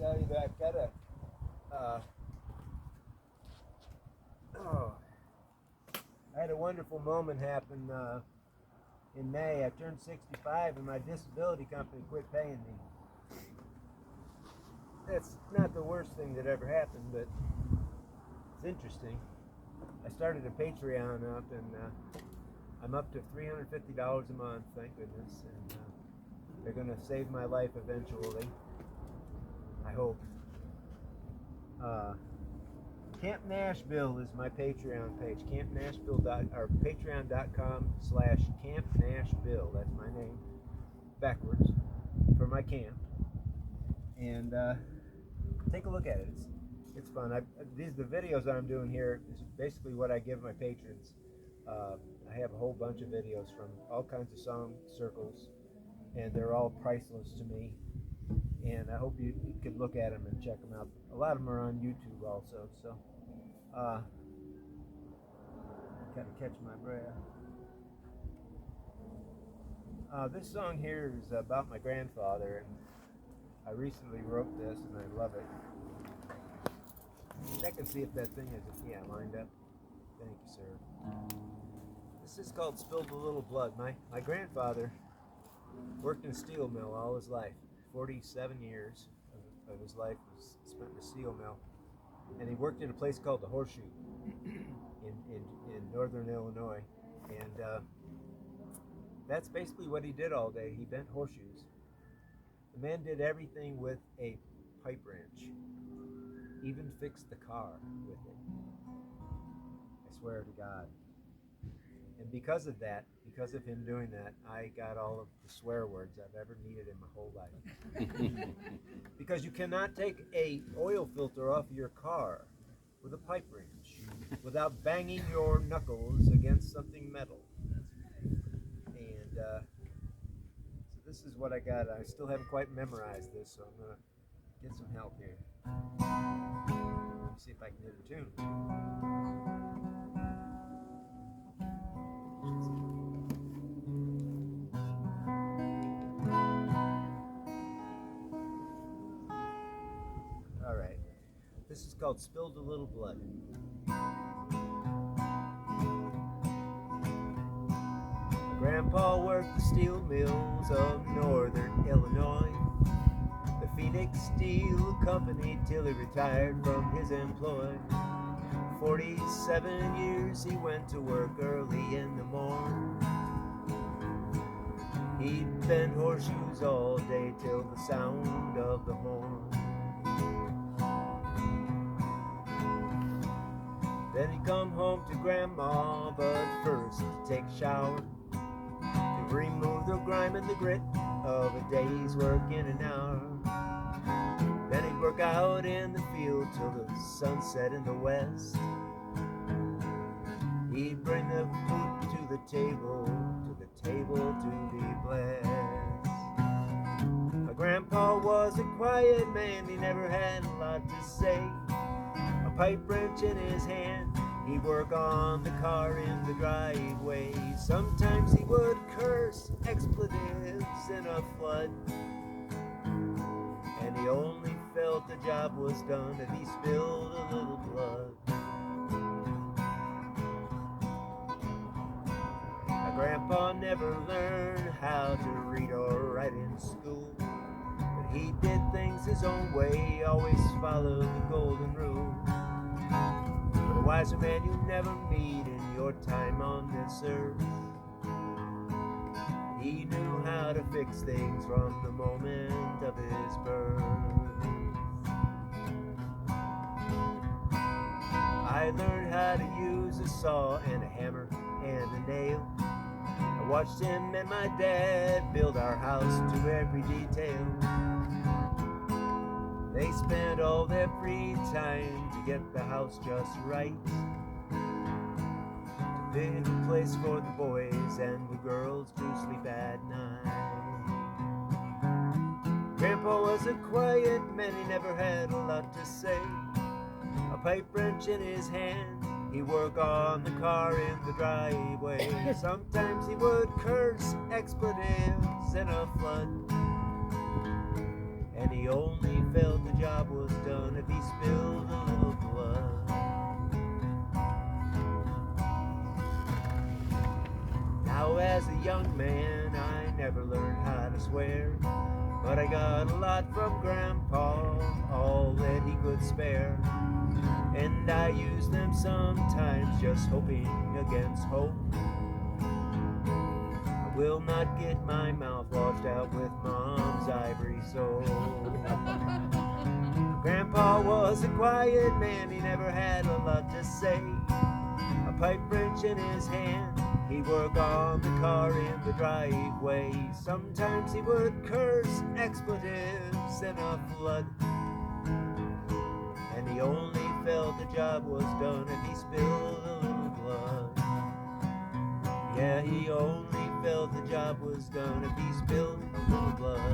tell you that I've got I had a wonderful moment happen in May. I turned 65 and my disability company quit paying me. That's not the worst thing that ever happened, but it's interesting. I started a Patreon up and I'm up to $350 a month, thank goodness, and they're going to save my life eventually, I hope. Camp Nashbill is my Patreon page. Patreon.com/Camp Nashbill. That's my name, backwards, for my camp. And take a look at it. It's fun. The videos that I'm doing here is basically what I give my patrons. I have a whole bunch of videos from all kinds of song circles, and they're all priceless to me. And I hope you could look at them and check them out. A lot of them are on YouTube also. So, gotta catch my breath. This song here is about my grandfather, and I recently wrote this, and I love it. Check and see if that thing is lined up. Thank you, sir. This is called "Spilled a Little Blood." My grandfather worked in a steel mill all his life. 47 years of his life was spent in a steel mill, and he worked in a place called the Horseshoe in northern Illinois, and that's basically what he did all day. He bent horseshoes. The man did everything with a pipe wrench, even fixed the car with it. I swear to God. And because of that, because of him doing that, I got all of the swear words I've ever needed in my whole life. Because you cannot take a oil filter off your car with a pipe wrench without banging your knuckles against something metal. And so this is what I got. I still haven't quite memorized this, so I'm going to get some help here. Let me see if I can hit a tune. All right. This is called "Spilled a Little Blood." My grandpa worked the steel mills of northern Illinois, the Phoenix Steel Company, till he retired from his employ. 47 years he went to work early in the morn. He'd bend horseshoes all day till the sound of the horn. Then he'd come home to Grandma, but first he'd take a shower to remove the grime and the grit of a day's work in an hour. Then he'd work out in the field till the sun set in the west. He'd bring the food to the table to be blessed. My grandpa was a quiet man, he never had a lot to say. A pipe wrench in his hand, he'd work on the car in the driveway. Sometimes he would curse expletives in a flood, and he only felt the job was done if he spilled a little blood. My grandpa never learned how to read or write in school, but he did things his own way, always followed the golden rule. But a wiser man you never meet in your time on this earth. He knew how to fix things from the moment of his birth. I learned how to use a saw and a hammer and a nail. I watched him and my dad build our house to every detail. They spent all their free time to get the house just right, to pick a place for the boys and the girls to sleep at night. Grandpa was a quiet man, he never had a lot to say. A pipe wrench in his hand, he'd work on the car in the driveway. Sometimes he would curse expletives in a flood, and he only felt the job was done if he spilled a little blood. Now as a young man I never learned how to swear, but I got a lot from Grandpa, all that he could spare, and I use them sometimes just hoping against hope. I will not get my mouth washed out with Mom's ivory soap. Grandpa was a quiet man, he never had a lot to say. A pipe wrench in his hand, he'd work on the car in the driveway. Sometimes he would curse expletives in a flood, and he only felt the job was done if he spilled a little blood. Yeah, he only felt the job was done if he spilled a little blood.